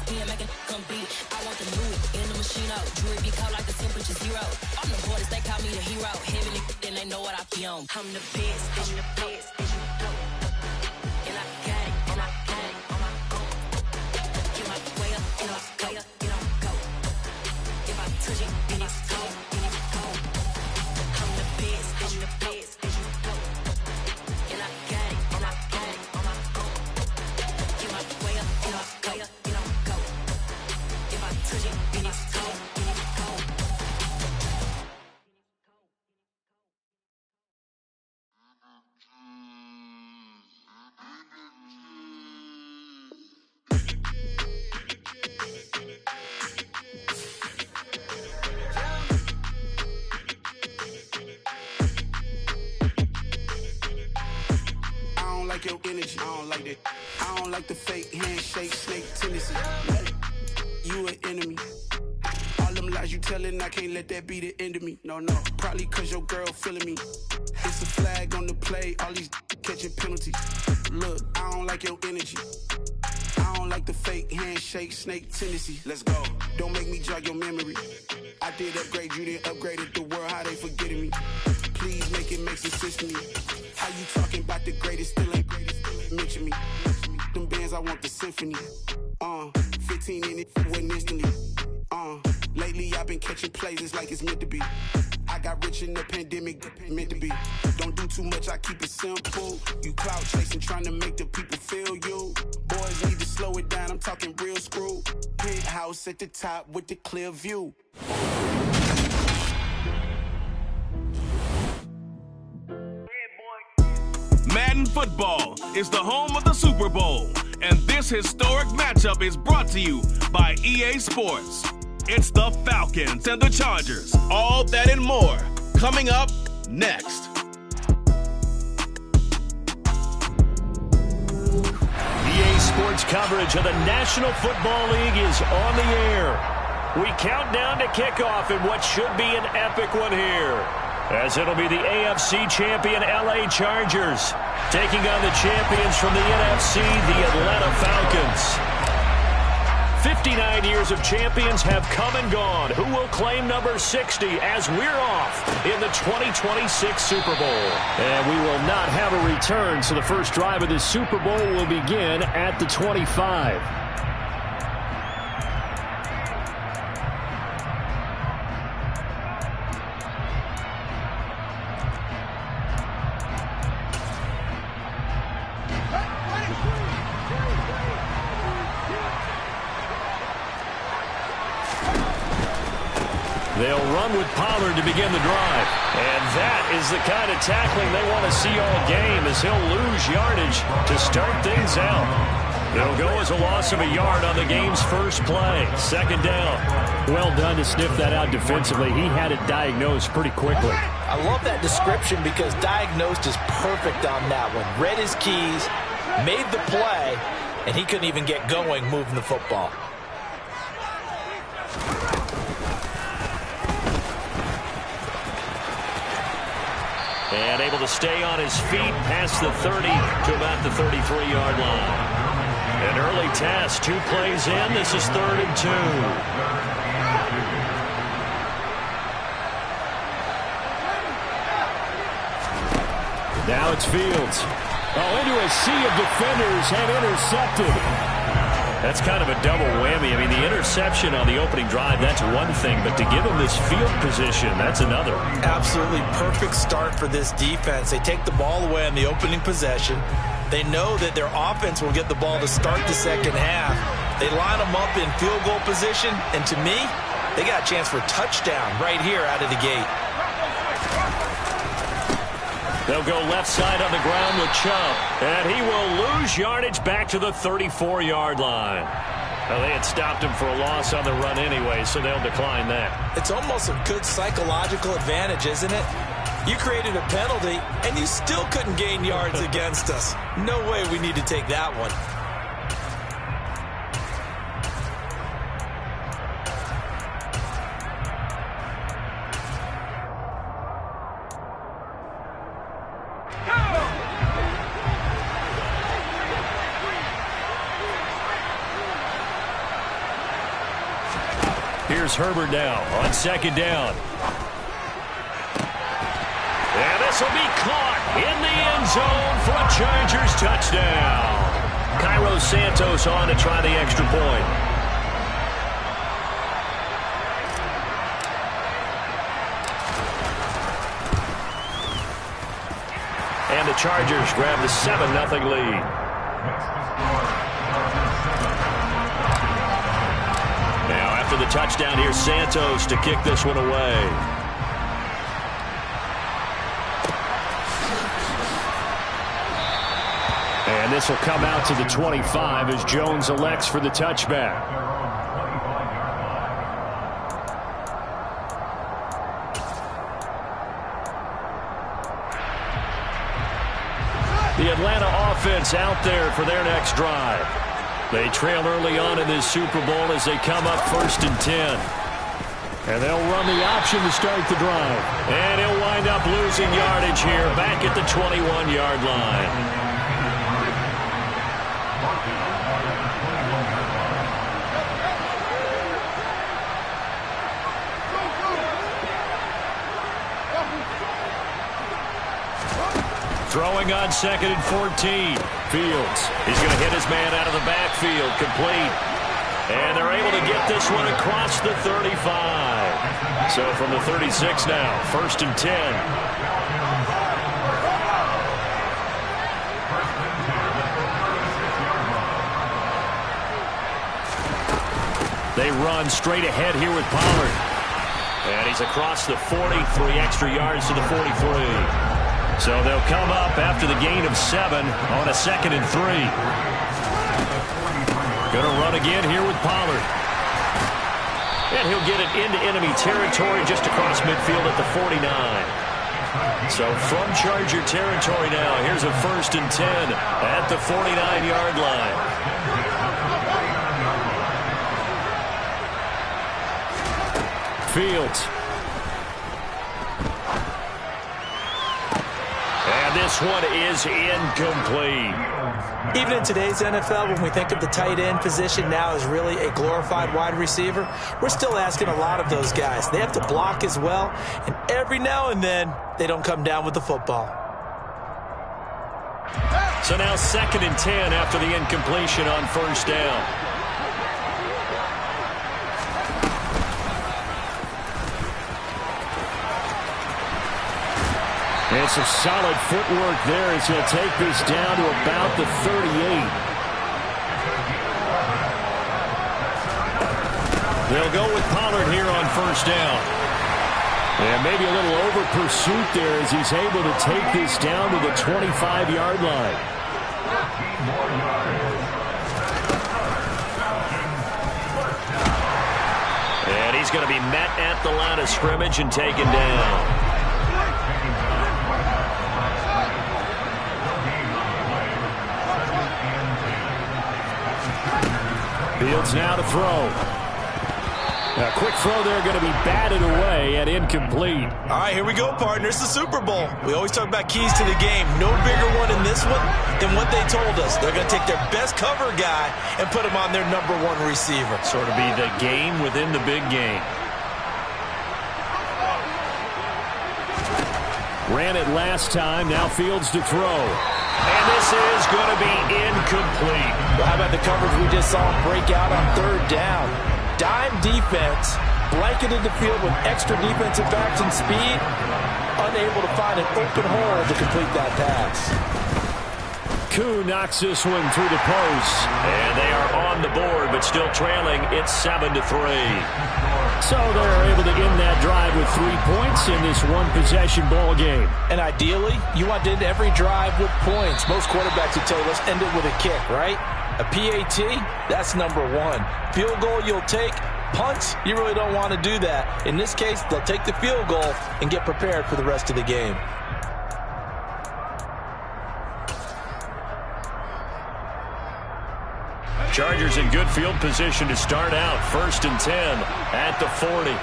ESPN, make it come beat. I want the new in the machine out. Jewelry be cold like the temperature 0. I'm the hardest, they call me the hero. Heavenly, then they know what I be on. I'm the best, I'm the best. And I got it, and I got it on my own. Get my way up, get on, go, get on, go. If I touch it, then it's cold, then it's cold. I'm the best, I'm the best. And I got it, and I got it on my own. Get my way up, get on, go, get on, go. If I touch it, then it's cold, then it's cold. Like your energy, I don't like that. I don't like the fake handshake, snake tendency. You an enemy. All them lies you telling, I can't let that be the end of me. No, probably cause your girl feeling me. It's a flag on the play, all these catching penalties. Look, I don't like your energy. I don't like the fake handshake, snake tendency. Let's go. Don't make me jog your memory. I did upgrade you, then upgraded the world, how they forgetting me. Please make it make some sense to me. How you talking about the greatest, still ain't greatest, mention me. Them bands, I want the symphony. 15 in it, wasn't instantly. Lately I've been catching plays, it's like it's meant to be. I got rich in the pandemic, meant to be. Don't do too much, I keep it simple. You clout chasing, trying to make the people feel you. Boys need to slow it down, I'm talking real screw. Penthouse at the top with the clear view. Madden Football is the home of the Super Bowl, and this historic matchup is brought to you by EA Sports. It's the Falcons and the Chargers. All that and more coming up next. EA Sports coverage of the National Football League is on the air. We count down to kickoff in what should be an epic one here, as it'll be the AFC champion LA Chargers taking on the champions from the NFC, the Atlanta Falcons. 59 years of champions have come and gone. Who will claim number 60 as we're off in the 2026 Super Bowl? And we will not have a return, so the first drive of the Super Bowl will begin at the 25. They'll run with Pollard to begin the drive. And that is the kind of tackling they want to see all game, as he'll lose yardage to start things out. It'll go as a loss of a yard on the game's first play. Second down. Well done to sniff that out defensively. He had it diagnosed pretty quickly. I love that description because diagnosed is perfect on that one. Read his keys, made the play, and he couldn't even get going moving the football. And able to stay on his feet past the 30 to about the 33-yard line. An early test, 2 plays in. This is 3rd and 2. Now it's Fields. Oh, into a sea of defenders and intercepted. That's kind of a double whammy. I mean, the interception on the opening drive, that's one thing, but to give him this field position, that's another. Absolutely perfect start for this defense. They take the ball away on the opening possession. They know that their offense will get the ball to start the second half. They line them up in field goal position, and to me, they got a chance for a touchdown right here out of the gate. They'll go left side on the ground with Chubb, and he will lose yardage back to the 34-yard line. Well, they had stopped him for a loss on the run anyway, so they'll decline that. It's almost a good psychological advantage, isn't it? You created a penalty, and you still couldn't gain yards against us. No way we need to take that one. Here's Herbert now on second down. And this will be caught in the end zone for a Chargers touchdown. Cairo Santos on to try the extra point. And the Chargers grab the 7-0 lead. Now after the touchdown, here's Santos to kick this one away. And this will come out to the 25 as Jones elects for the touchback. The Atlanta offense out there for their next drive. They trail early on in this Super Bowl as they come up 1st and 10. And they'll run the option to start the drive. And he'll wind up losing yardage here back at the 21-yard line. Throwing on 2nd and 14. Fields. He's going to hit his man out of the backfield. Complete. And they're able to get this one across the 35. So from the 36 now, 1st and 10. They run straight ahead here with Pollard. And he's across the 40, 3 extra yards to the 43. So they'll come up after the gain of 7 on a 2nd and 3. Going to run again here with Pollard. And he'll get it into enemy territory just across midfield at the 49. So from Charger territory now, here's a 1st and 10 at the 49-yard line. Fields. This one is incomplete. Even in today's NFL, when we think of the tight end position now as really a glorified wide receiver, we're still asking a lot of those guys. They have to block as well, and every now and then, they don't come down with the football. So now 2nd and 10 after the incompletion on 1st down. And some solid footwork there as he'll take this down to about the 38. They'll go with Pollard here on 1st down. And maybe a little over pursuit there as he's able to take this down to the 25-yard line. And he's going to be met at the line of scrimmage and taken down. Fields now to throw. A quick throw there going to be batted away and incomplete. All right, here we go, partner. It's the Super Bowl. We always talk about keys to the game. No bigger one in this one than what they told us. They're going to take their best cover guy and put him on their #1 receiver. Sort of be the game within the big game. Ran it last time. Now Fields to throw. And this is going to be incomplete. Well, how about the coverage we just saw him break out on 3rd down? Dime defense, blanketed the field with extra defensive backs and speed, unable to find an open hole to complete that pass. Koo knocks this one through the post. And they are on the board, but still trailing. It's 7-3. So they're able to end that drive with 3 points in this one-possession ball game. And ideally, you want to end every drive with points. Most quarterbacks would tell you, let's end it with a kick, right? A PAT, that's #1. Field goal you'll take. Punts, you really don't want to do that. In this case, they'll take the field goal and get prepared for the rest of the game. Chargers in good field position to start out. 1st and 10 at the 40.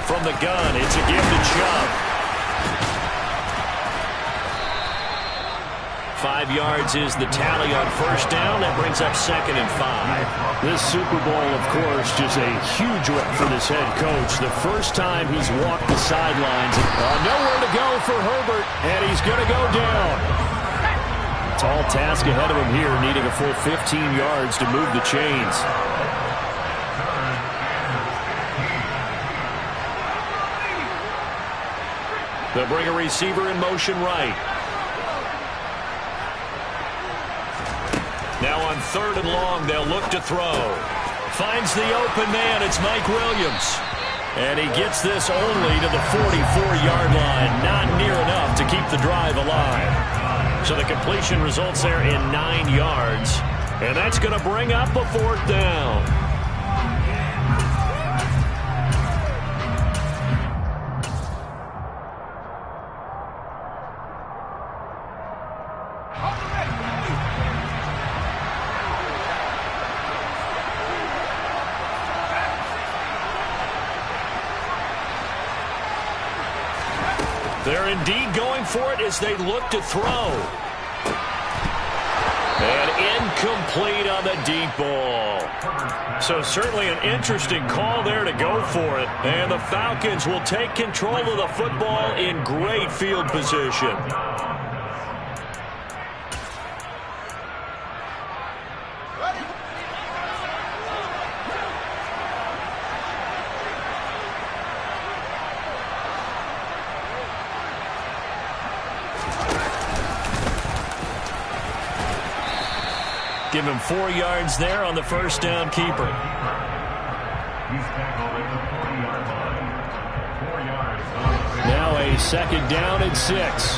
From the gun, it's a give to Chubb. 5 yards is the tally on first down. That brings up 2nd and 5. This Super Bowl, of course, just a huge win for this head coach. The first time he's walked the sidelines. Nowhere to go for Herbert, and he's going to go down. Tall task ahead of him here, needing a full 15 yards to move the chains. They'll bring a receiver in motion right. Now on 3rd and long, they'll look to throw. Finds the open man. It's Mike Williams. And he gets this only to the 44-yard line. Not near enough to keep the drive alive. So the completion results there in 9 yards. And that's going to bring up a 4th down. They're indeed going for it as they look to throw. And incomplete on the deep ball. So certainly an interesting call there to go for it. And the Falcons will take control of the football in great field position. Give him 4 yards there on the first down keeper. Now a 2nd down and 6.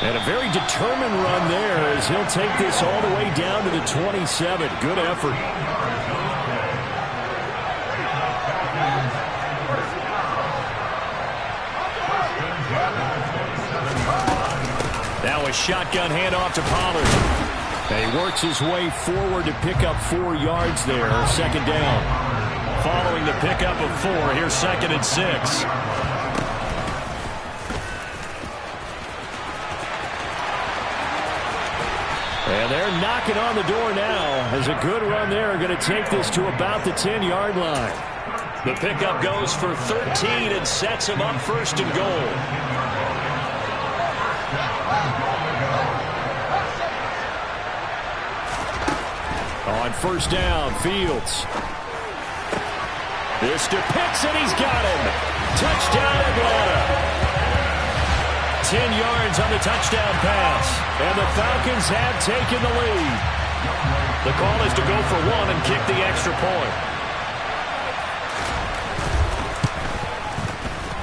And a very determined run there as he'll take this all the way down to the 27. Good effort. Now a shotgun handoff to Pollard. And he works his way forward to pick up 4 yards there. 2nd down. Following the pickup of 4, here's 2nd and 6. And they're knocking on the door now as a good run there. Going to take this to about the 10-yard line. The pickup goes for 13 and sets him up 1st and goal. On 1st down, Fields. This to Pitts, and he's got him. Touchdown, Atlanta. 10 yards on the touchdown pass. And the Falcons have taken the lead. The call is to go for 1 and kick the extra point.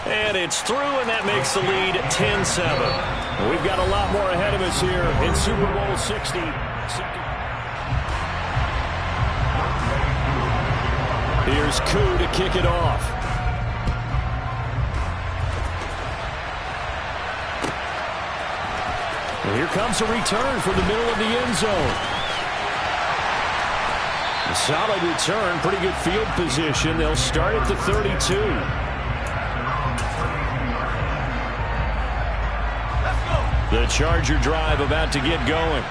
And it's through, and that makes the lead 10-7. We've got a lot more ahead of us here in Super Bowl 60. Here's Koo to kick it off. And here comes a return from the middle of the end zone. A solid return, pretty good field position. They'll start at the 32. The Charger drive about to get going.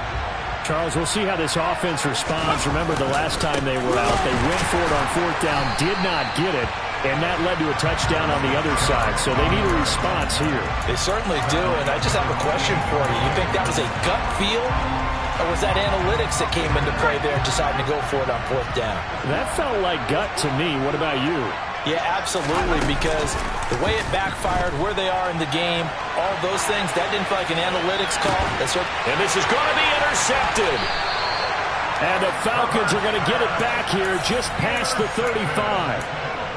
Charles, we'll see how this offense responds. Remember the last time they were out, they went for it on 4th down, did not get it, and that led to a touchdown on the other side. So they need a response here. They certainly do, and I just have a question for you. You think that was a gut feel, or was that analytics that came into play there deciding to go for it on 4th down? That felt like gut to me. What about you? Yeah, absolutely, because the way it backfired, where they are in the game, all those things, that didn't feel like an analytics call. And this is going to be intercepted. And the Falcons are going to get it back here just past the 35.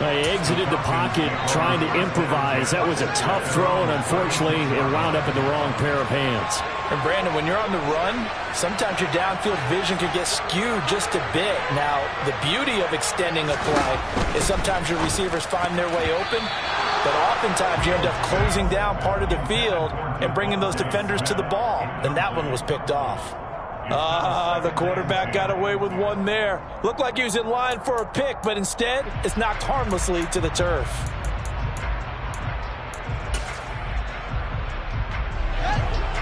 They exited the pocket trying to improvise. That was a tough throw, and unfortunately, it wound up in the wrong pair of hands. And Brandon, when you're on the run, sometimes your downfield vision can get skewed just a bit. Now, the beauty of extending a play is sometimes your receivers find their way open, but oftentimes you end up closing down part of the field and bringing those defenders to the ball. And that one was picked off. The quarterback got away with one there. Looked like he was in line for a pick, but instead, it's knocked harmlessly to the turf.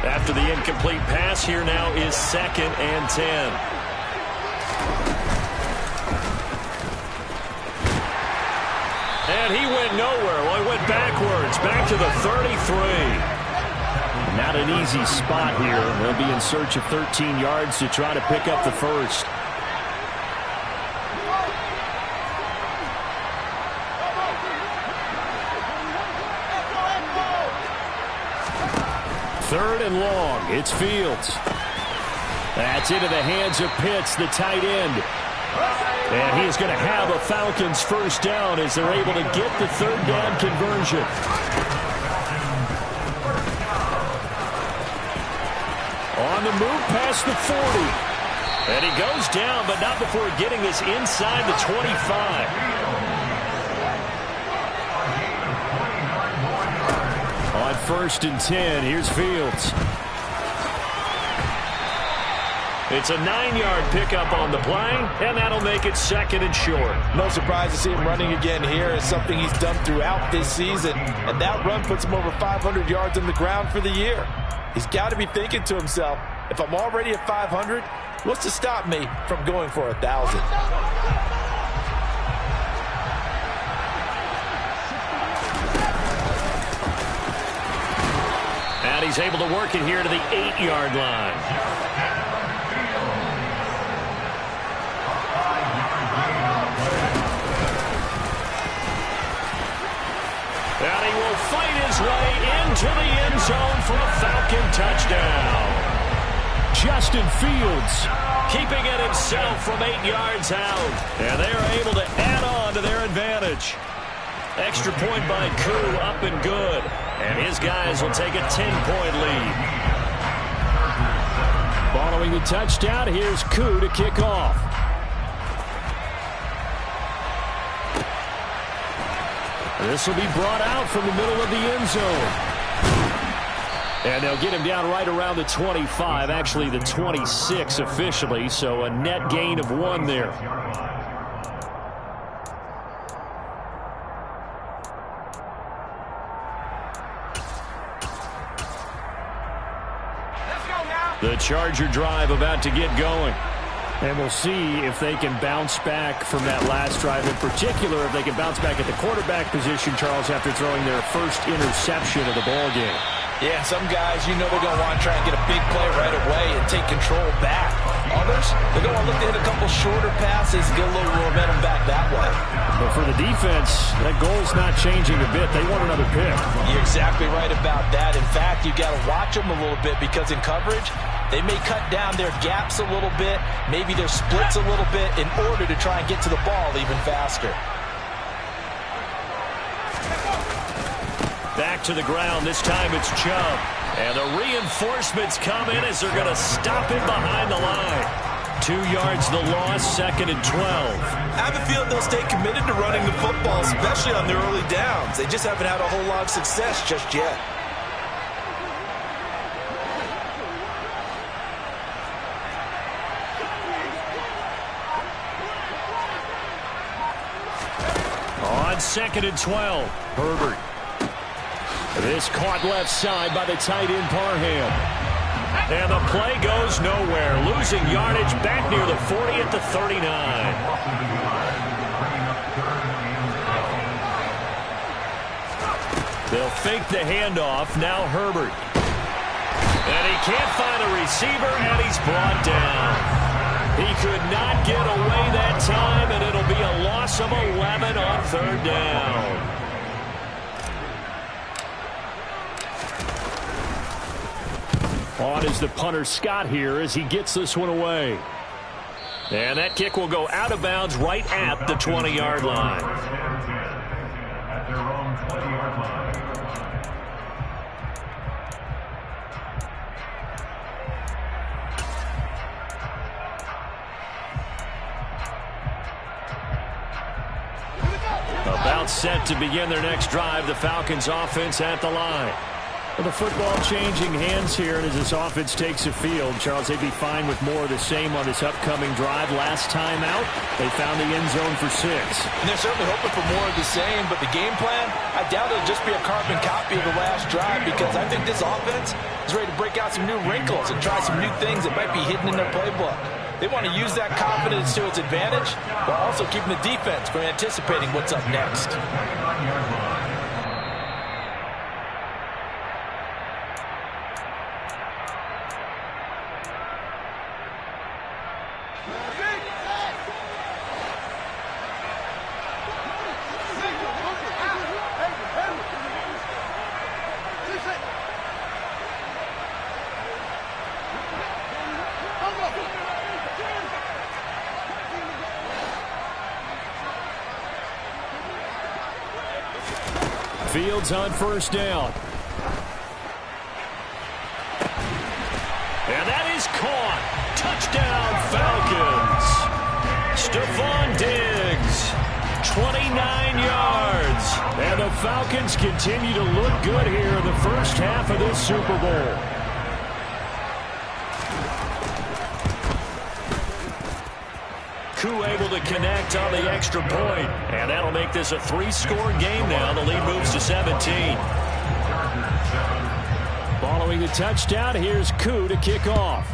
After the incomplete pass, here now is 2nd and 10. And he went nowhere. Well, he went backwards, back to the 33. Not an easy spot here. They'll be in search of 13 yards to try to pick up the first. Third and long. It's Fields. That's into the hands of Pitts, the tight end. And he is going to have a Falcons first down as they're able to get the third down conversion. On the move past the 40. And he goes down, but not before getting this inside the 25. On 1st and 10, here's Fields. It's a 9-yard pickup on the play, and that'll make it 2nd and short. No surprise to see him running again here. It's something he's done throughout this season, and that run puts him over 500 yards on the ground for the year. He's got to be thinking to himself, if I'm already at 500, what's to stop me from going for 1,000? And he's able to work it here to the 8-yard line. And he will fight his way into the end zone for a Falcon touchdown. Justin Fields keeping it himself from 8 yards out. And they are able to add on to their advantage. Extra point by Koo, up and good. And his guys will take a 10-point lead. Following the touchdown, here's Koo to kick off. This will be brought out from the middle of the end zone. And they'll get him down right around the 25, actually the 26 officially, so a net gain of 1 there. The Charger drive about to get going. And we'll see if they can bounce back from that last drive. In particular, if they can bounce back at the quarterback position, Charles, after throwing their first interception of the ball game. Yeah, some guys, you know they're going to want to try and get a big play right away and take control back. Others, they're going to look to hit a couple shorter passes, get a little momentum back that way. But for the defense, that goal's not changing a bit. They want another pick. You're exactly right about that. In fact, you got to watch them a little bit because in coverage, they may cut down their gaps a little bit, maybe their splits a little bit in order to try and get to the ball even faster. Back to the ground. This time it's Chubb. And the reinforcements come in as they're going to stop him behind the line. 2 yards the loss, 2nd and 12. I have a feeling they'll stay committed to running the football, especially on their early downs. They just haven't had a whole lot of success just yet. On 2nd and 12, Herbert. This caught left side by the tight end Parham. And the play goes nowhere. Losing yardage back near the 40 at the 39. They'll fake the handoff. Now Herbert. And he can't find a receiver, and he's brought down. He could not get away that time, and it'll be a loss of 11 on 3rd down. On is the punter Scott here as he gets this one away. And that kick will go out of bounds right at the 20-yard line. At their own 20-yard line. About set to begin their next drive. The Falcons offense at the line. Well, the football changing hands here, and as this offense takes the field, Charles, they'd be fine with more of the same on this upcoming drive. Last time out, they found the end zone for 6. And they're certainly hoping for more of the same, but the game plan, I doubt it'll just be a carbon copy of the last drive, because I think this offense is ready to break out some new wrinkles and try some new things that might be hidden in their playbook. They want to use that confidence to its advantage while also keeping the defense from anticipating what's up next. Fields on first down. And that is caught. Touchdown, Falcons. Stephon Diggs, 29 yards. And the Falcons continue to look good here in the first half of this Super Bowl. Koo able to connect on the extra point. And that'll make this a 3-score game now. The lead moves to 17. Following the touchdown, here's Koo to kick off.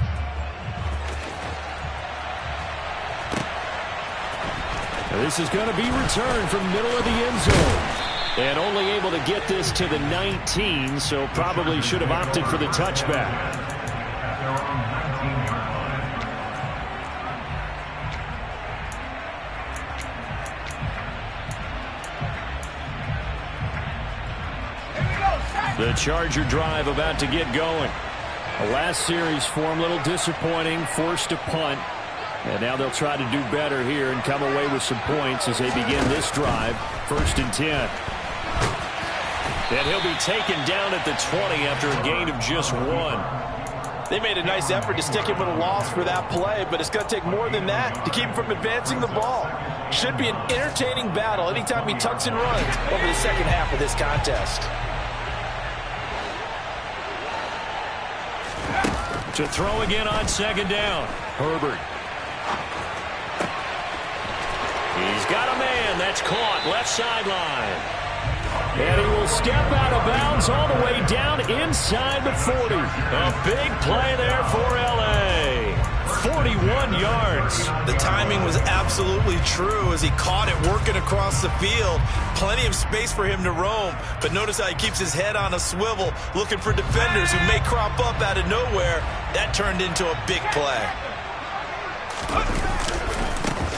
This is going to be returned from middle of the end zone. And only able to get this to the 19, so probably should have opted for the touchback. The Charger drive about to get going. The last series for him, a little disappointing, forced a punt. And now they'll try to do better here and come away with some points as they begin this drive. 1st and 10. And he'll be taken down at the 20 after a gain of just 1. They made a nice effort to stick him with a loss for that play, but it's going to take more than that to keep him from advancing the ball. Should be an entertaining battle anytime he tucks and runs over the second half of this contest. To throw again on 2nd down. Herbert. He's got a man. That's caught. Left sideline. And he will step out of bounds all the way down inside the 40. A big play there for L.A. 41 yards. The timing was absolutely true as he caught it working across the field. Plenty of space for him to roam. But notice how he keeps his head on a swivel, looking for defenders who may crop up out of nowhere. That turned into a big play.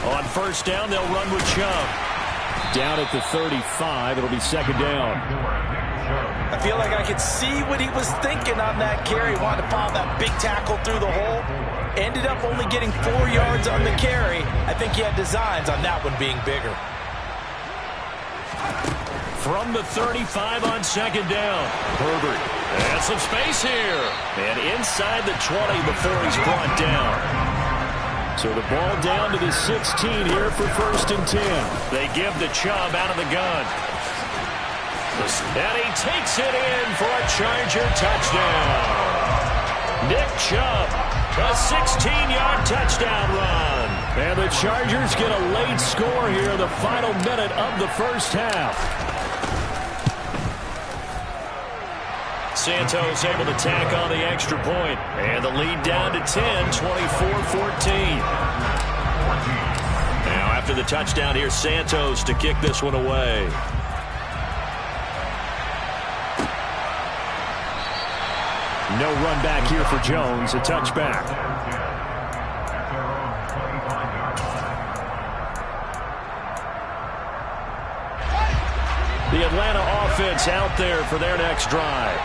On 1st down, they'll run with Chubb. Down at the 35, it'll be 2nd down. I feel like I could see what he was thinking on that carry. Wanted to follow that big tackle through the hole. Ended up only getting 4 yards on the carry. I think he had designs on that one being bigger. From the 35 on 2nd down. Herbert. And some space here. And inside the 20 before he's brought down. So the ball down to the 16 here for 1st and 10. They give the Chubb out of the gun. And he takes it in for a Charger touchdown. Nick Chubb, a 16-yard touchdown run. And the Chargers get a late score here in the final minute of the first half. Santos able to tack on the extra point. And the lead down to 10, 24-14. Now after the touchdown, here's Santos to kick this one away. No run back here for Jones, a touchback. The Atlanta offense out there for their next drive.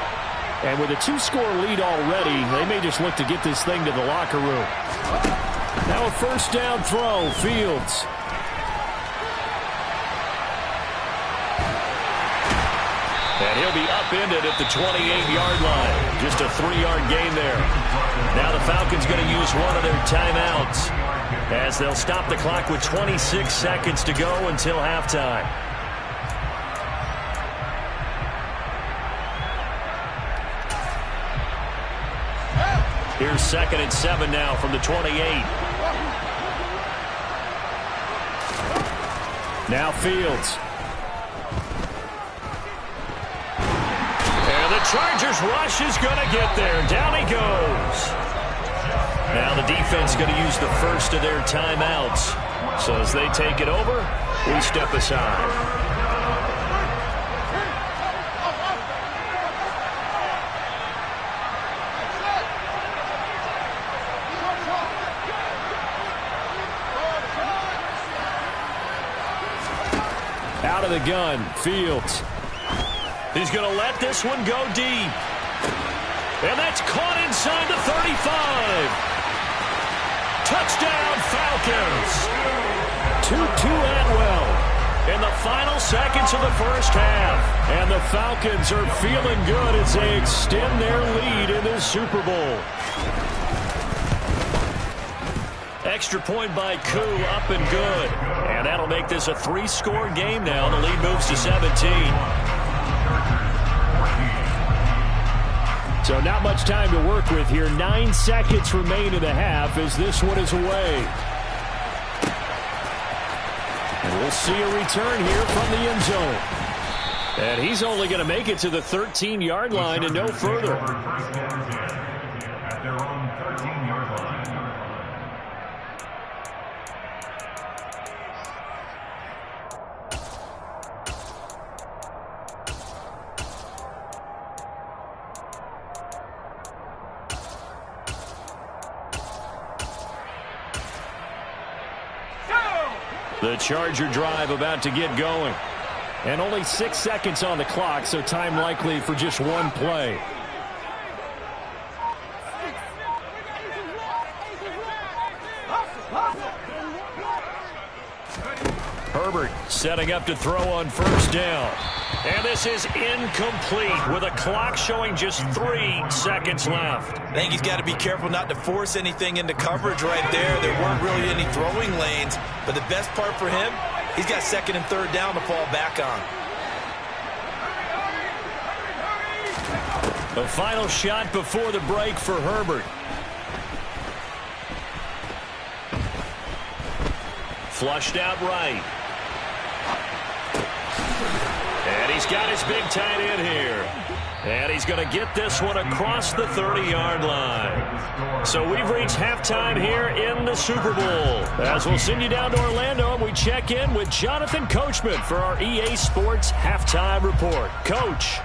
And with a 2-score lead already, they may just look to get this thing to the locker room. Now a 1st down throw, Fields. And he'll be upended at the 28-yard line. Just a 3-yard gain there. Now the Falcons going to use one of their timeouts as they'll stop the clock with 26 seconds to go until halftime. Here's 2nd and 7 now from the 28. Now Fields. And the Chargers rush is going to get there. Down he goes. Now the defense going to use the first of their timeouts. So as they take it over, we step aside. Out of the gun, Fields. He's going to let this one go deep. And that's caught inside the 35. Touchdown, Falcons. 2-2 Atwell in the final seconds of the first half. And the Falcons are feeling good as they extend their lead in this Super Bowl. Extra point by Koo, up and good. And that'll make this a 3-score game now. The lead moves to 17. So not much time to work with here. 9 seconds remain in the half as this one is away. And we'll see a return here from the end zone. And he's only going to make it to the 13-yard line and no further. At their own 13-yard line. The Charger drive about to get going. And only 6 seconds on the clock, so time likely for just one play. Herbert setting up to throw on first down. And this is incomplete with a clock showing just 3 seconds left. I think he's got to be careful not to force anything into coverage right there. There weren't really any throwing lanes, but the best part for him, he's got 2nd and 3rd down to fall back on. The final shot before the break for Herbert. Flushed out right. And he's got his big tight end here. And he's going to get this one across the 30-yard line. So we've reached halftime here in the Super Bowl. As we'll send you down to Orlando, and we check in with Jonathan Coachman for our EA Sports Halftime Report. Coach.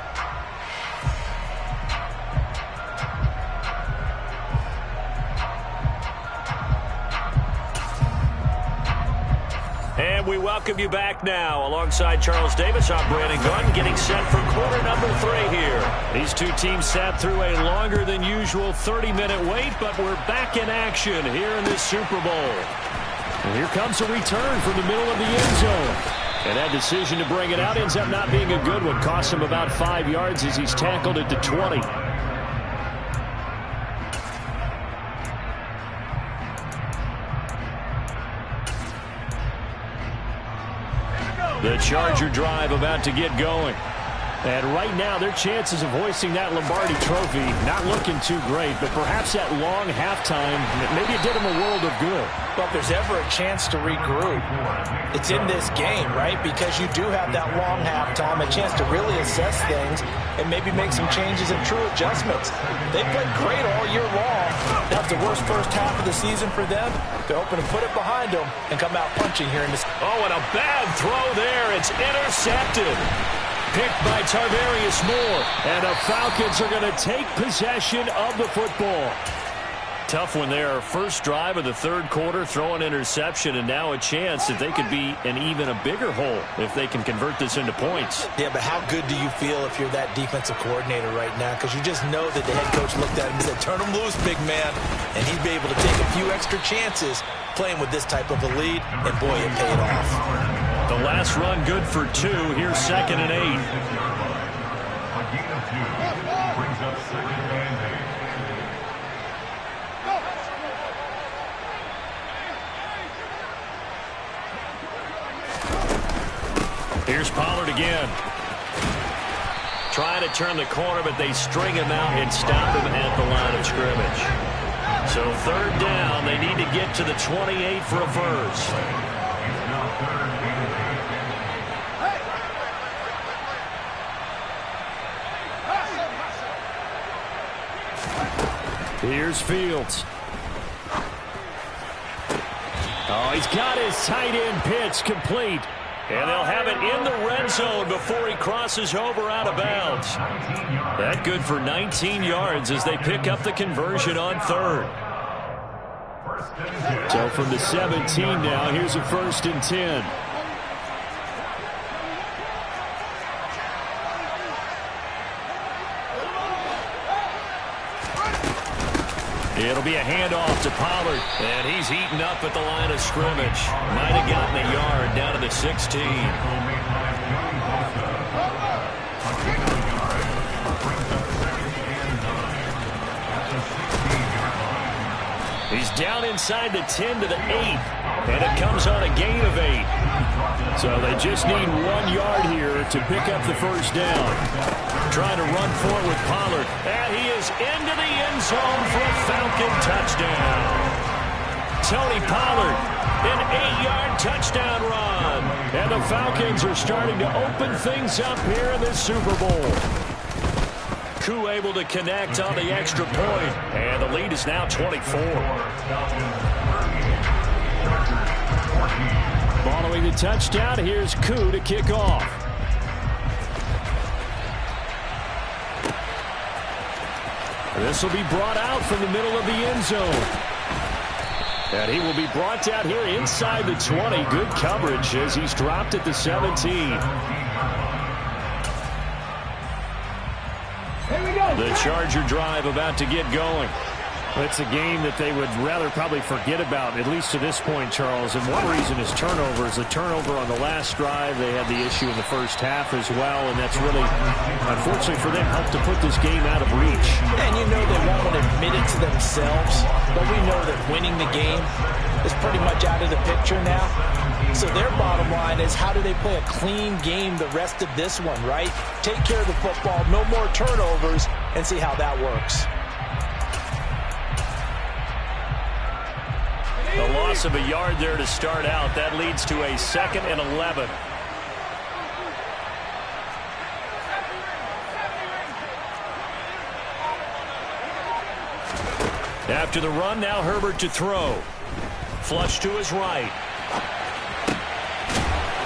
And we welcome you back now. Alongside Charles Davis, I'm Brandon Gunn, getting set for quarter number 3 here. These two teams sat through a longer than usual 30-minute wait, but we're back in action here in this Super Bowl. And here comes a return from the middle of the end zone. And that decision to bring it out ends up not being a good one. Costs him about 5 yards as he's tackled at the 20. The Charger drive about to get going. And right now, their chances of hoisting that Lombardi trophy not looking too great, but perhaps that long halftime, maybe it did them a world of good. Well, if there's ever a chance to regroup, it's in this game, right? Because you do have that long halftime, a chance to really assess things and maybe make some changes and true adjustments. They played great all year long. That's the worst first half of the season for them. They're hoping to put it behind them and come out punching here in this. Oh, and a bad throw there. It's intercepted. Picked by Tarvarius Moore. And the Falcons are going to take possession of the football. Tough one there. First drive of the 3rd quarter, throw an interception, and now a chance that they could be in even a bigger hole if they can convert this into points. Yeah, but how good do you feel if you're that defensive coordinator right now? Because you just know that the head coach looked at him and said, turn him loose, big man. And he'd be able to take a few extra chances playing with this type of a lead, and boy, it paid off. The last run good for 2. Here's 2nd and 8. A gain of 2 brings up 2nd and 8. Here's Pollard again. Trying to turn the corner, but they string him out and stop him at the line of scrimmage. So third down, they need to get to the 28 for a first. Here's Fields. Oh, he's got his tight end pitch complete. And they'll have it in the red zone before he crosses over out of bounds. That good for 19 yards as they pick up the conversion on third. So from the 17 now, here's a 1st and 10. It'll be a handoff to Pollard, and he's eaten up at the line of scrimmage. Might have gotten a yard down to the 16. He's down inside the 10 to the 8, and it comes on a gain of 8. So they just need 1 yard here to pick up the first down. Trying to run for it with Pollard. And he is into the end zone for a Falcon touchdown. Tony Pollard, an 8-yard touchdown run. And the Falcons are starting to open things up here in this Super Bowl. Koo able to connect on the extra point. And the lead is now 24. Following the touchdown, here's Koo to kick off. This will be brought out from the middle of the end zone. And he will be brought down here inside the 20. Good coverage as he's dropped at the 17. The Charger drive about to get going. It's a game that they would rather probably forget about, at least to this point, Charles. And one reason is turnovers. A turnover on the last drive. They had the issue in the first half as well, and that's really, unfortunately for them, helped to put this game out of reach. And you know they won't admit it to themselves, but we know that winning the game is pretty much out of the picture now. So their bottom line is, how do they play a clean game the rest of this one, right? Take care of the football, no more turnovers, and see how that works. The loss of a yard there to start out. That leads to a 2nd and 11. After the run, now Herbert to throw. Flush to his right.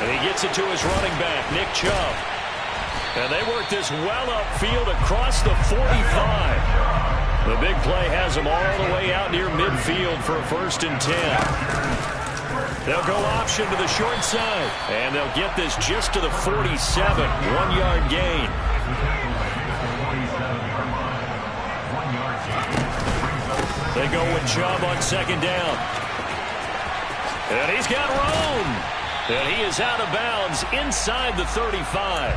And he gets it to his running back, Nick Chubb. And they work this well upfield across the 45. The big play has them all the way out near midfield for a 1st and 10. They'll go option to the short side. And they'll get this just to the 47. 1-yard gain. They go with Chubb on 2nd down. And he's got room. And he is out of bounds inside the 35.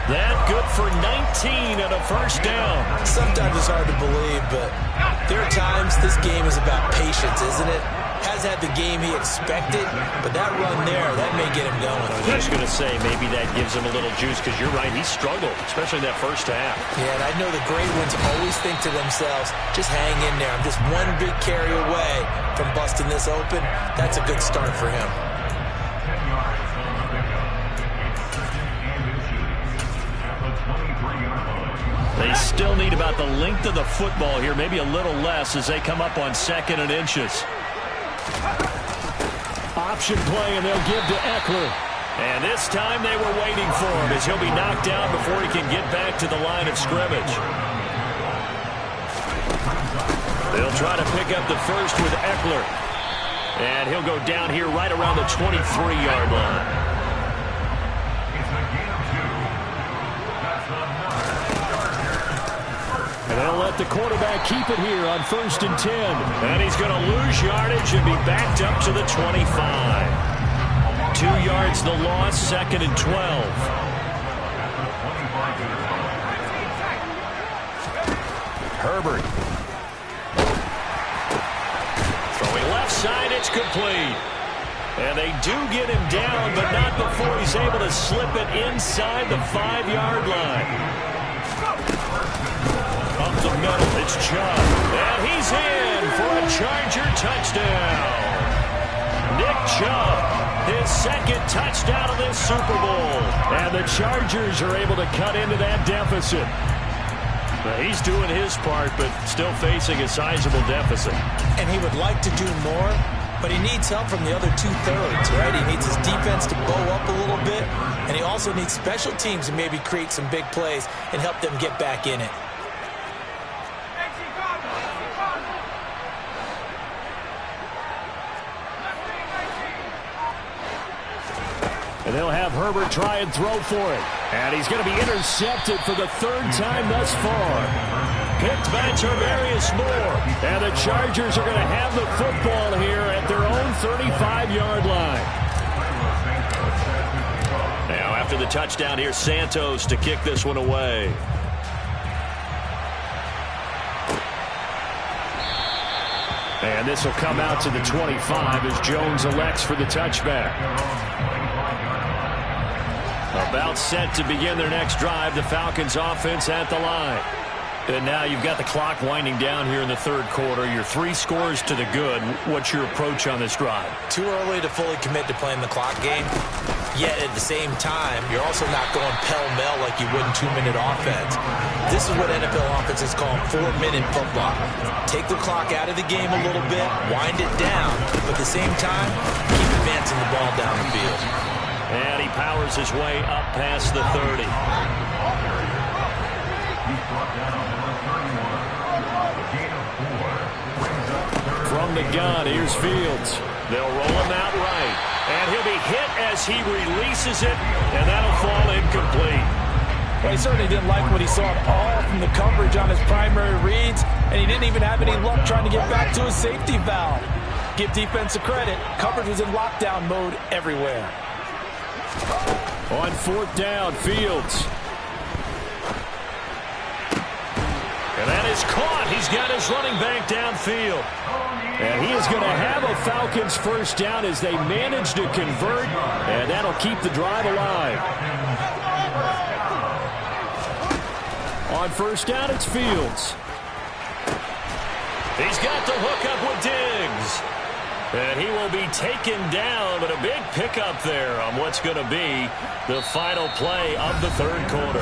That good for 19 and a 1st down. Sometimes it's hard to believe, but there are times this game is about patience, isn't it? Has had the game he expected, but that run there, that may get him going. I was just going to say, maybe that gives him a little juice, because you're right, he struggled, especially in that first half. Yeah, and I know the great ones always think to themselves, just hang in there. I'm just one big carry away from busting this open. That's a good start for him. They still need about the length of the football here, maybe a little less as they come up on 2nd and inches. Option play, and they'll give to Eckler. And this time they were waiting for him as he'll be knocked down before he can get back to the line of scrimmage. They'll try to pick up the first with Eckler. And he'll go down here right around the 23-yard line. And they'll let the quarterback keep it here on 1st and 10. And he's going to lose yardage and be backed up to the 25. 2 yards the loss, 2nd and 12. Herbert. Throwing left side, it's complete. And they do get him down, but not before he's able to slip it inside the 5-yard line. Up the middle, it's Chubb. And he's in Charger touchdown. Nick Chubb, his second touchdown of this Super Bowl. And the Chargers are able to cut into that deficit. Well, he's doing his part, but still facing a sizable deficit. And he would like to do more, but he needs help from the other two-thirds, right? He needs his defense to bow up a little bit, and he also needs special teams to maybe create some big plays and help them get back in it. And they'll have Herbert try and throw for it. And he's going to be intercepted for the third time thus far. Picked by Tarvarius Moore. And the Chargers are going to have the football here at their own 35-yard line. Now, after the touchdown, here's Santos to kick this one away. And this will come out to the 25 as Jones elects for the touchback. About set to begin their next drive, the Falcons offense at the line. And now you've got the clock winding down here in the third quarter. You're 3 scores to the good. What's your approach on this drive? Too early to fully commit to playing the clock game. Yet at the same time, you're also not going pell-mell like you would in 2-minute offense. This is what NFL offenses call 4-minute football. Take the clock out of the game a little bit, wind it down, but at the same time, keep advancing the ball down the field. And he powers his way up past the 30. From the gun, here's Fields. They'll roll him out right. And he'll be hit as he releases it, and that'll fall incomplete. Well, he certainly didn't like what he saw at all from the coverage on his primary reads, and he didn't even have any luck trying to get back to his safety valve. Give defense a credit. Coverage was in lockdown mode everywhere. On fourth down, Fields. And that is caught. He's got his running back downfield. And he is going to have a Falcons first down as they manage to convert, and that'll keep the drive alive. On first down, it's Fields. He's got the hook up with Diggs. And he will be taken down, but a big pickup there on what's going to be the final play of the third quarter.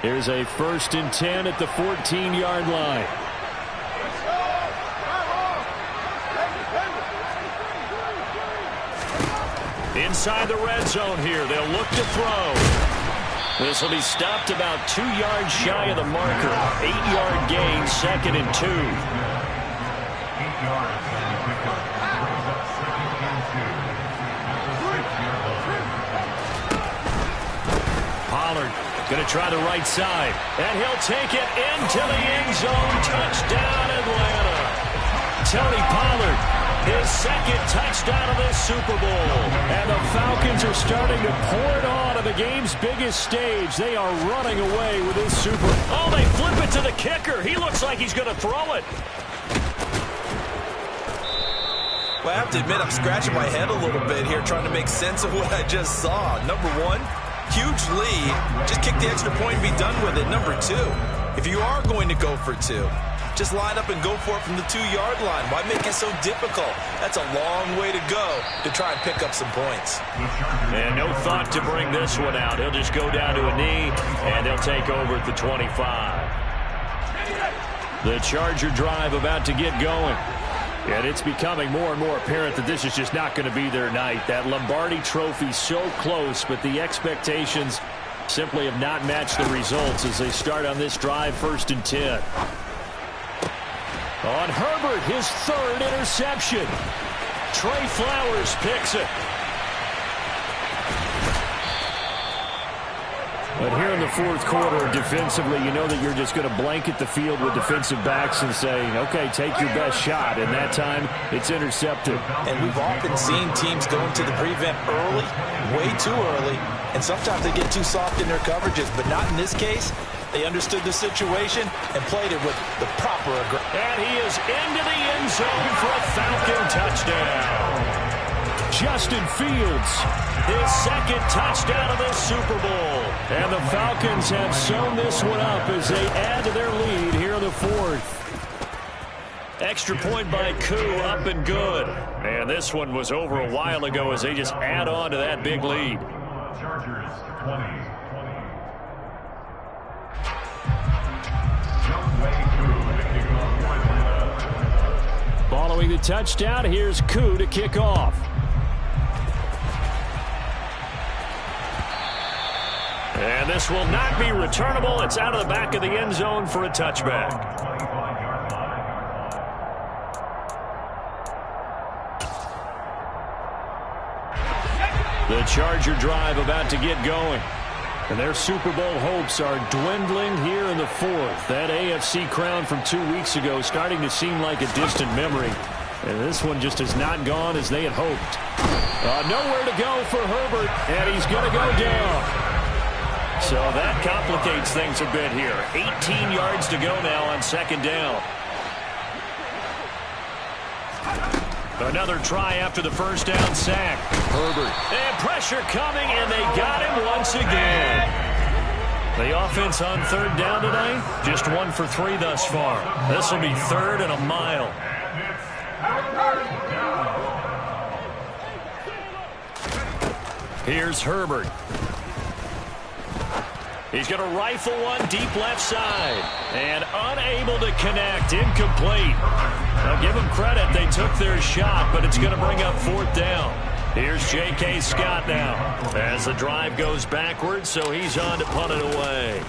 Here's a 1st and 10 at the 14-yard line. Inside the red zone here, they'll look to throw. This will be stopped about 2 yards shy of the marker. 8-yard gain, 2nd and 2. 8 yards. Pollard going to try the right side. And he'll take it into the end zone. Touchdown, Atlanta. Tony Pollard. His second touchdown of this Super Bowl. And the Falcons are starting to pour it on the game's biggest stage. They are running away with this Super Bowl. Oh, they flip it to the kicker. He looks like he's going to throw it. Well, I have to admit, I'm scratching my head a little bit here trying to make sense of what I just saw. Number one, huge lead. Just kick the extra point and be done with it. Number two, if you are going to go for two, just line up and go for it from the 2-yard line. Why make it so difficult? That's a long way to go to try and pick up some points. And no thought to bring this one out. He'll just go down to a knee, and they'll take over at the 25. The Charger drive about to get going. And it's becoming more and more apparent that this is just not going to be their night. That Lombardi Trophy so close, but the expectations simply have not matched the results as they start on this drive, 1st and 10. On Herbert, his 3rd interception. Trey Flowers picks it. But here in the 4th quarter, defensively, you know that you're just going to blanket the field with defensive backs and say, okay, take your best shot. And that time, it's intercepted. And we've often seen teams go into the prevent early, way too early, and sometimes they get too soft in their coverages. But not in this case. They understood the situation and played it with the proper aggression. And he is into the end zone for a Falcon touchdown. Justin Fields, his second touchdown of this Super Bowl. And the Falcons have sewn this one up as they add to their lead here in the fourth. Extra point by Koo, up and good. And this one was over a while ago as they just add on to that big lead. Chargers 20. Following the touchdown, here's Koo to kick off. And this will not be returnable. It's out of the back of the end zone for a touchback. The Charger drive about to get going. And their Super Bowl hopes are dwindling here in the fourth. That AFC crown from 2 weeks ago starting to seem like a distant memory. And this one just has not gone as they had hoped. Nowhere to go for Herbert, and he's going to go down. So that complicates things a bit here. 18 yards to go now on second down. Another try after the first down sack. Herbert. And pressure coming, and they got him once again. The offense on third down today, just 1 for 3 thus far. This will be third and a mile. Here's Herbert. He's going to rifle one deep left side. And unable to connect. Incomplete. Now give them credit. They took their shot, but it's going to bring up fourth down. Here's J.K. Scott now as the drive goes backwards, so he's on to punt it away.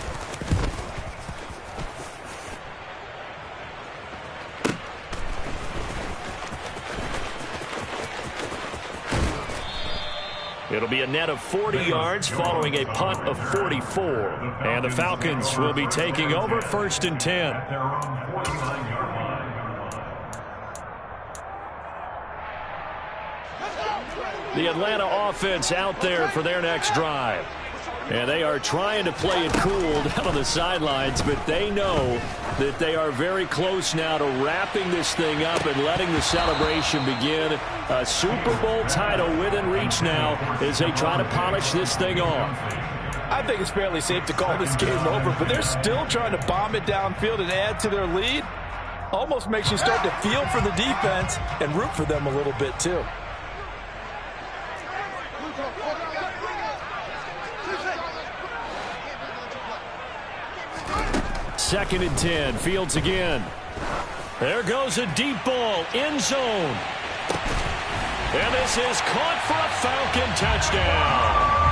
It'll be a net of 40 yards following a punt of 44. And the Falcons will be taking over first and 10. The Atlanta offense out there for their next drive. And they are trying to play it cool down on the sidelines, but they know that they are very close now to wrapping this thing up and letting the celebration begin. A Super Bowl title within reach now as they try to polish this thing off. I think it's fairly safe to call this game over, but they're still trying to bomb it downfield and add to their lead. Almost makes you start to feel for the defense and root for them a little bit too. Second and 10. Fields again. There goes a deep ball. End zone. And this is caught for a Falcon touchdown.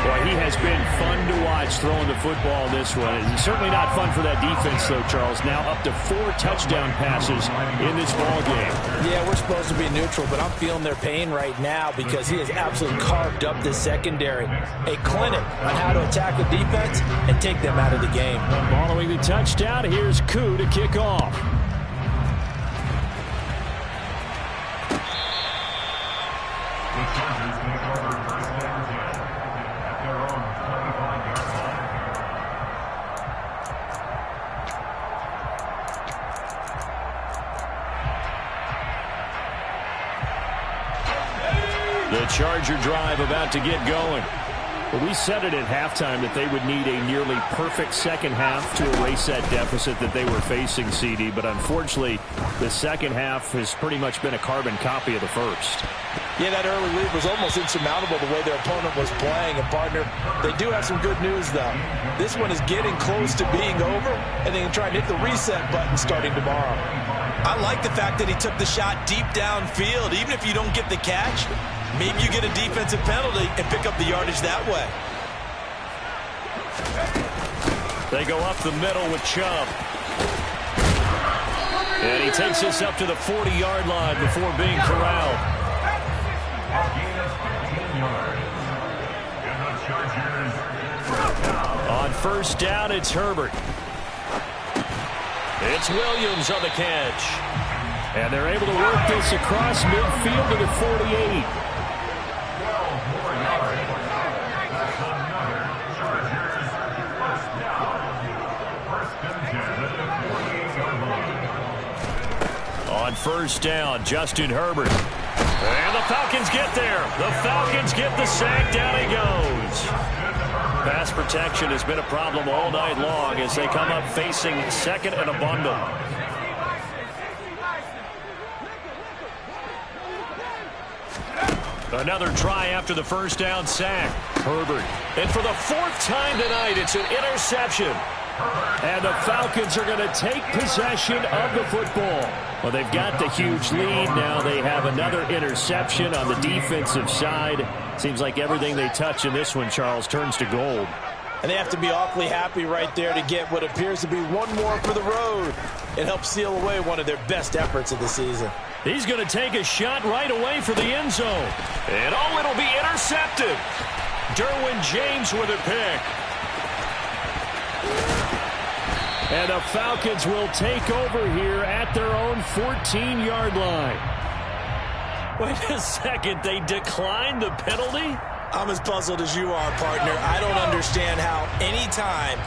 Boy, he has been fun to watch throwing the football in this one. It's certainly not fun for that defense, though, Charles. Now up to 4 touchdown passes in this ball game. Yeah, we're supposed to be neutral, but I'm feeling their pain right now because he has absolutely carved up this secondary. A clinic on how to attack the defense and take them out of the game. Following the touchdown, here's Koo to kick off. The Charger drive about to get going. Well, we said it at halftime that they would need a nearly perfect second half to erase that deficit that they were facing, CD. But unfortunately, the second half has pretty much been a carbon copy of the first. Yeah, that early lead was almost insurmountable the way their opponent was playing. And, partner, they do have some good news, though. This one is getting close to being over, and they can try and hit the reset button starting tomorrow. I like the fact that he took the shot deep downfield. Even if you don't get the catch, maybe you get a defensive penalty and pick up the yardage that way. They go up the middle with Chubb. And he takes this up to the 40-yard line before being corralled. On first down, it's Herbert. It's Williams on the catch. And they're able to work this across midfield to the 48. on first down. Justin Herbert. And the Falcons get there. The Falcons get the sack. Down he goes. Pass protection has been a problem all night long as they come up facing second and a bundle. Another try after the first down sack. Herbert. And for the fourth time tonight, it's an interception. And the Falcons are going to take possession of the football. Well, they've got the huge lead. Now they have another interception on the defensive side. Seems like everything they touch in this one, Charles, turns to gold. And they have to be awfully happy right there to get what appears to be one more for the road. It helps seal away one of their best efforts of the season. He's going to take a shot right away for the end zone. And it'll be intercepted. Derwin James with a pick. And the Falcons will take over here at their own 14-yard line. Wait a second, they declined the penalty? I'm as puzzled as you are, partner. I don't understand how any time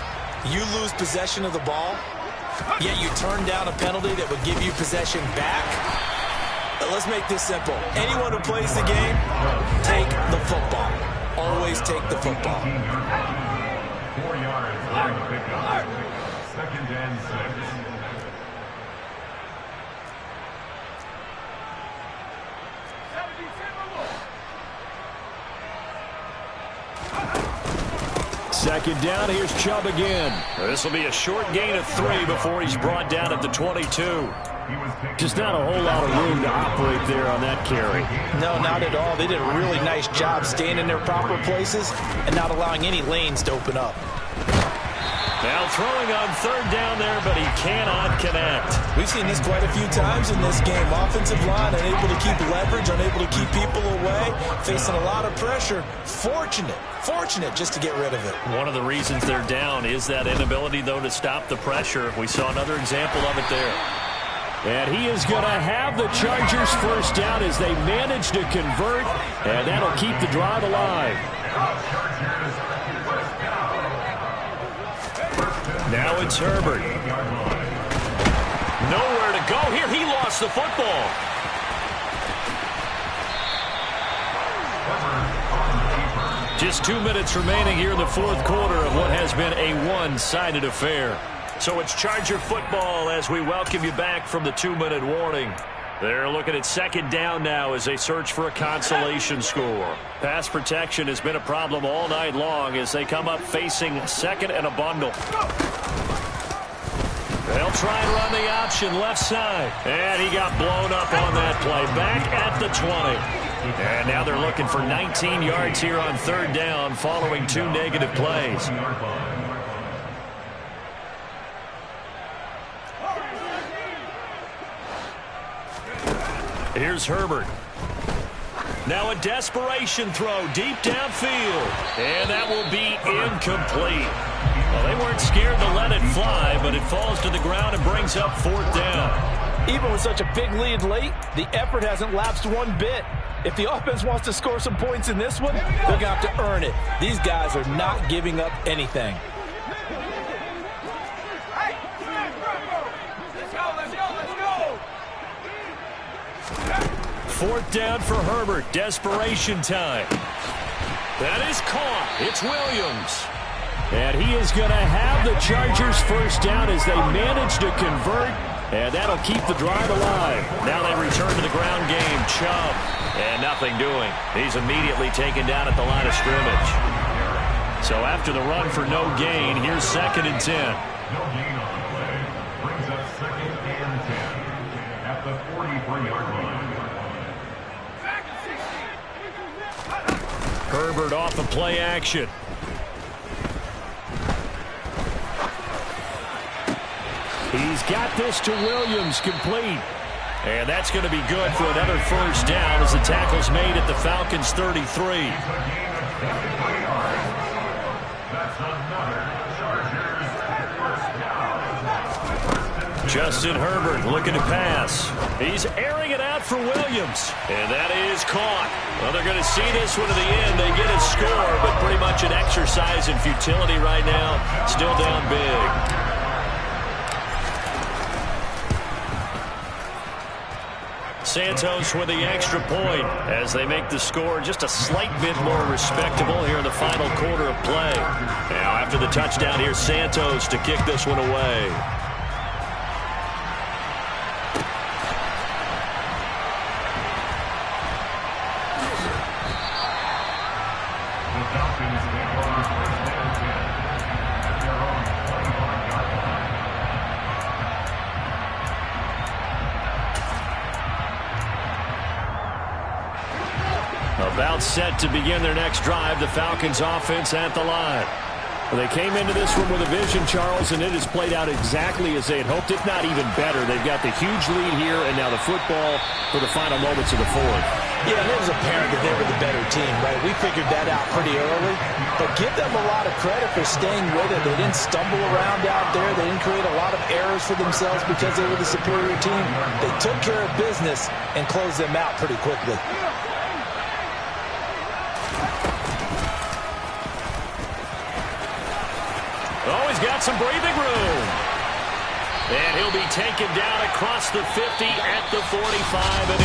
you lose possession of the ball, yet you turn down a penalty that would give you possession back. Let's make this simple. Anyone who plays the game, take the football. Always take the football. 4 yards on the pickup. Second and 6. Second down, here's Chubb again. This will be a short gain of 3 before he's brought down at the 22. Just not a whole lot of room to operate there on that carry. No, not at all. They did a really nice job staying in their proper places and not allowing any lanes to open up. Now throwing on third down there, but he cannot connect. We've seen this quite a few times in this game. Offensive line unable to keep leverage, unable to keep people away, facing a lot of pressure. Fortunate just to get rid of it. One of the reasons they're down is that inability, though, to stop the pressure. We saw another example of it there. And he is going to have the Chargers first down as they manage to convert, and that'll keep the drive alive. Now it's Herbert. Nowhere to go here. He lost the football. Just 2 minutes remaining here in the fourth quarter of what has been a one-sided affair. So it's Charger football as we welcome you back from the 2-minute warning. They're looking at second down now as they search for a consolation score. Pass protection has been a problem all night long as they come up facing second and a bundle. They'll try and run the option left side. And he got blown up on that play. Back at the 20. And now they're looking for 19 yards here on third down following 2 negative plays. Here's Herbert. Now a desperation throw deep downfield. And that will be incomplete. Well, they weren't scared to let it fly, but it falls to the ground and brings up fourth down. Even with such a big lead late, the effort hasn't lapsed one bit. If the offense wants to score some points in this one, they're going to have to earn it. These guys are not giving up anything. Fourth down for Herbert. Desperation time. That is caught. It's Williams. And he is going to have the Chargers first down as they manage to convert. And that'll keep the drive alive. Now they return to the ground game. Chubb. And nothing doing. He's immediately taken down at the line of scrimmage. So after the run for no gain, here's second and 10. No gain on the play. Brings up second and 10 at the 43-yard line. Herbert off of play action. He's got this to Williams, complete. And that's going to be good for another first down as the tackle's made at the Falcons' 33. Justin Herbert looking to pass. He's airing it out for Williams. And that is caught. Well, they're going to see this one to the end. They get a score, but pretty much an exercise in futility right now. Still down big. Santos with the extra point as they make the score just a slight bit more respectable here in the final quarter of play. Now after the touchdown, here's Santos to kick this one away. About set to begin their next drive, the Falcons offense at the line. Well, they came into this one with a vision, Charles, and it has played out exactly as they had hoped, if not even better. They've got the huge lead here, and now the football for the final moments of the fourth. Yeah, it was apparent that they were the better team, right? We figured that out pretty early, but give them a lot of credit for staying with it. They didn't stumble around out there. They didn't create a lot of errors for themselves because they were the superior team. They took care of business and closed them out pretty quickly. Oh, he's got some breathing room. And he'll be taken down across the 50 at the 45 and